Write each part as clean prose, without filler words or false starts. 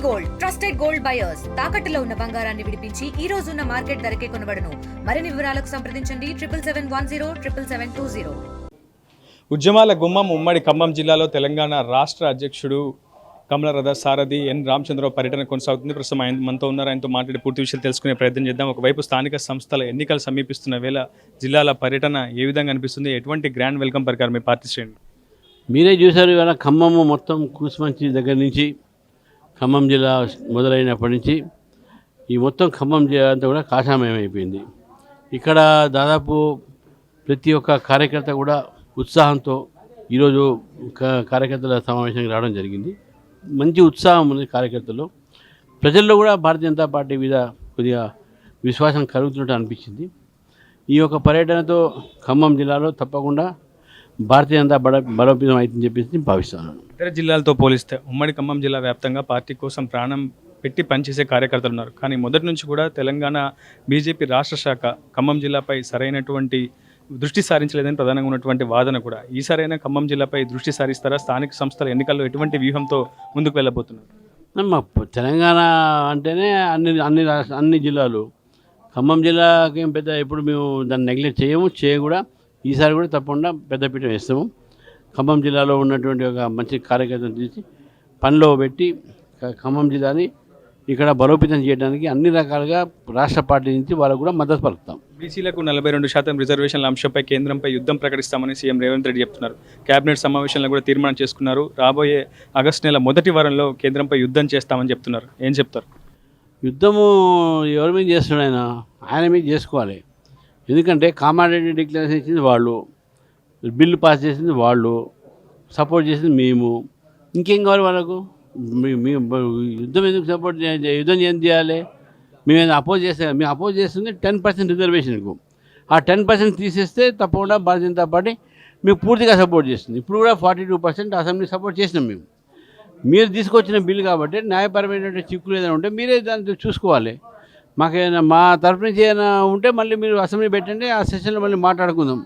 Gold trusted gold buyers తాకట్టులో ఉన్న బంగారాన్ని విడిపించి ఈ రోజు ఉన్న మార్కెట్ ధరకే కొనబడును. మరిన్ని వివరాలకు సంప్రదించండి 77107720. ఉద్యమాల గుమ్మం ఉమ్మడి ఖమ్మం జిల్లాలో తెలంగాణ రాష్ట్ర అధ్యక్షుడు కమలరథ సారథి ఎన్ రామచంద్రరావు పర్యటన కొనసాగుతుంది. ప్రస్తుతం ఆయన మనతో ఉన్నారు. ఆయనతో మాట్లాడి పూర్తి విషయాలు తెలుసుకునే ప్రయత్నం చేద్దాం. ఒకవైపు స్థానిక సంస్థల ఎన్నికలు సమీపిస్తున్న వేళ జిల్లాల పర్యటన ఏ విధంగా అనిపిస్తుంది? ఎటువంటి గ్రాండ్ వెల్కమ్ పలికారు మీ పార్టీ శ్రేణులు? మీరే చూశారు ఇవాళ ఖమ్మము మొత్తం కూసుమంచి దగ్గర నుంచి ఖమ్మం జిల్లా మొదలైనప్పటి నుంచి ఈ మొత్తం ఖమ్మం జిల్లా అంతా కూడా కాషామయం అయిపోయింది. ఇక్కడ దాదాపు ప్రతి ఒక్క కార్యకర్త కూడా ఉత్సాహంతో ఈరోజు కార్యకర్తల సమావేశానికి రావడం జరిగింది. మంచి ఉత్సాహం ఉంది కార్యకర్తల్లో. ప్రజల్లో కూడా భారతీయ జనతా పార్టీ మీద కొద్దిగా విశ్వాసం కలుగుతున్నట్టు అనిపించింది. ఈ యొక్క పర్యటనతో ఖమ్మం జిల్లాలో తప్పకుండా భారతీయ జనతా బలోపేతం అవుతుందని చెప్పేసి భావిస్తున్నాను. ఇతర జిల్లాలతో పోలిస్తే ఉమ్మడి ఖమ్మం జిల్లా వ్యాప్తంగా పార్టీ కోసం ప్రాణం పెట్టి పనిచేసే కార్యకర్తలు ఉన్నారు. కానీ మొదటి నుంచి కూడా తెలంగాణ బీజేపీ రాష్ట్ర శాఖ ఖమ్మం జిల్లాపై సరైనటువంటి దృష్టి సారించలేదని ప్రధానంగా ఉన్నటువంటి వాదన కూడా. ఈసారైనా ఖమ్మం జిల్లాపై దృష్టి సారిస్తారా? స్థానిక సంస్థల ఎన్నికల్లో ఎటువంటి వ్యూహంతో ముందుకు వెళ్ళబోతున్నారు? తెలంగాణ అంటేనే అన్ని జిల్లాలు, ఖమ్మం జిల్లాకి ఏం పెద్ద ఎప్పుడు మేము దాన్ని నెగ్లెక్ట్ చేయము కూడా. ఈసారి కూడా తప్పకుండా పెద్దపీట వేస్తాము. ఖమ్మం జిల్లాలో ఉన్నటువంటి ఒక మంచి కార్యకర్తను తీసి పనిలో పెట్టి ఖమ్మం జిల్లాని ఇక్కడ బలోపేతం చేయడానికి అన్ని రకాలుగా రాష్ట్ర పార్టీ నుంచి వాళ్ళకు కూడా మద్దతు పలుకుతాం. బీసీలకు 42% రిజర్వేషన్ల అంశంపై కేంద్రంపై యుద్ధం ప్రకటిస్తామని సీఎం రేవంత్ రెడ్డి చెప్తున్నారు. కేబినెట్ సమావేశంలో కూడా తీర్మానం చేసుకున్నారు. రాబోయే ఆగస్టు నెల మొదటి వారంలో కేంద్రంపై యుద్ధం చేస్తామని చెప్తున్నారు. ఏం చెప్తారు? యుద్ధము ఎవరి మీద చేస్తున్నాడు? ఆయన మీద చేసుకోవాలి. ఎందుకంటే కామారెడ్డి డిక్లరేషన్ ఇచ్చింది వాళ్ళు, బిల్లు పాస్ చేసింది వాళ్ళు, సపోర్ట్ చేసింది మేము. ఇంకేం కావాలి వాళ్ళకు? యుద్ధం ఎందుకు సపోర్ట్ యుద్ధం ఏం చేయాలి? మేము అపోజ్ చేస్తే మేము అపోజ్ చేస్తుంది 10% రిజర్వేషన్కు. ఆ 10% తీసేస్తే తప్పకుండా భారతీయ జనతా పార్టీ మీకు పూర్తిగా సపోర్ట్ చేస్తుంది. ఇప్పుడు కూడా 42% అసెంబ్లీ సపోర్ట్ చేసినాం మేము. మీరు తీసుకొచ్చిన బిల్లు కాబట్టి న్యాయపరమైనటువంటి చిక్కులు ఏదైనా ఉంటే మీరే దాన్ని చూసుకోవాలి. మాకేమైనా మా తరఫు నుంచి ఏమైనా ఉంటే మళ్ళీ మీరు అసెంబ్లీ పెట్టండి, ఆ సెషన్లో మళ్ళీ మాట్లాడుకుందాం.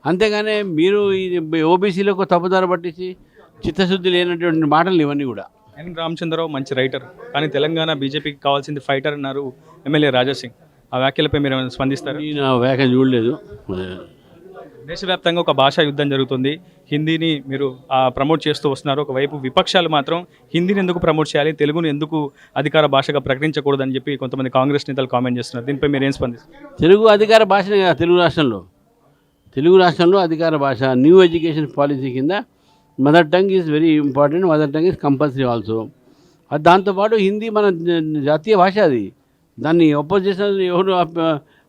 అంతేగాని మీరు ఈ ఓబీసీలకు తప్పుదారి పట్టించి చిత్తశుద్ధి లేనటువంటి మాటలు ఇవన్నీ కూడా. ఎన్ రామచంద్రరావు మంచి రైటర్, కానీ తెలంగాణ బీజేపీకి కావాల్సింది ఫైటర్ అన్నారు ఎమ్మెల్యే రాజాసింగ్. ఆ వ్యాఖ్యలపై మీరు స్పందిస్తారు? నేను ఆ వ్యాఖ్య చూడలేదు. దేశవ్యాప్తంగా ఒక భాషా యుద్ధం జరుగుతుంది. హిందీని మీరు ప్రమోట్ చేస్తూ వస్తున్నారు. ఒకవైపు విపక్షాలు మాత్రం హిందీని ఎందుకు ప్రమోట్ చేయాలి, తెలుగును ఎందుకు అధికార భాషగా ప్రకటించకూడదని చెప్పి కొంతమంది కాంగ్రెస్ నేతలు కామెంట్ చేస్తున్నారు. దీనిపై మీరు ఏం స్పందిస్తారు? తెలుగు అధికార భాషనే కదా తెలుగు రాష్ట్రంలో అధికార భాష. న్యూ ఎడ్యుకేషన్ పాలసీ కింద mother tongue is very important, mother tongue is compulsory also. దాంతోపాటు హిందీ మన జాతీయ భాష. అది దాన్ని అపోజ్ చేసిన ఎవరు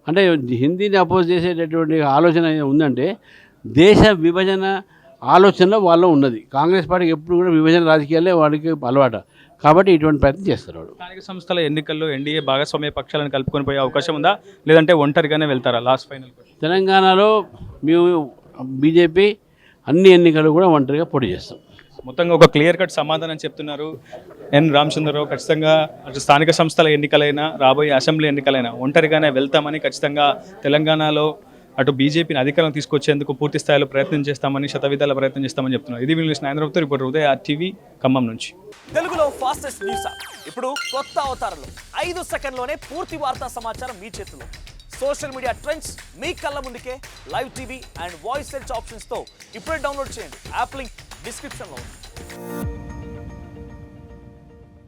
అంటే హిందీని అపోజ్ చేసేటటువంటి ఆలోచన ఉందంటే దేశ విభజన ఆలోచనలో వాళ్ళు ఉన్నది. కాంగ్రెస్ పార్టీకి ఎప్పుడు కూడా విభజన రాజకీయాలే వాడికి అలవాటు కాబట్టి ఇటువంటి ప్రయత్నం చేస్తారు వాడు. స్థానిక సంస్థల ఎన్నికల్లో ఎన్డీఏ భాగస్వామ్య పక్షాలను కలుపుకొని పోయే అవకాశం ఉందా, లేదంటే ఒంటరిగానే వెళ్తారా? లాస్ట్ ఫైనల్ తెలంగాణలో మేము బీజేపీ అన్ని ఎన్నికలు కూడా ఒంటరిగా పోటీ చేస్తాం. మొత్తంగా ఒక క్లియర్ కట్ సమాధానం చెప్తున్నారు ఎన్ రామచంద్రరావు. ఖచ్చితంగా అటు స్థానిక సంస్థల ఎన్నికలైనా రాబోయే అసెంబ్లీ ఎన్నికలైనా ఒంటరిగానే వెళ్తామని, ఖచ్చితంగా తెలంగాణలో అటు బీజేపీని అధికారం తీసుకొచ్చేందుకు పూర్తి స్థాయిలో ప్రయత్నం చేస్తామని, శతవిధాల ప్రయత్నం చేస్తామని చెప్తున్నారు. ఇది వీళ్ళు నాయనరావుతో రిపోర్టర్ ఉదయ టీవీ ఖమ్మం నుంచి. తెలుగులో ఫాస్టెస్ట్ న్యూస్ ఇప్పుడు కొత్త అవతారంలో 5 సెకండ్లోనే పూర్తి వార్తా సమాచారం మీ చేతిలో. సోషల్ మీడియా ట్రెండ్స్ మీ కళ్ళ ముందుకే live TV and voice search ఆప్షన్స్తో ఇప్పుడే డౌన్లోడ్ చేయండి. యాప్ లింక్ డిస్క్రిప్షన్లో ఉంది.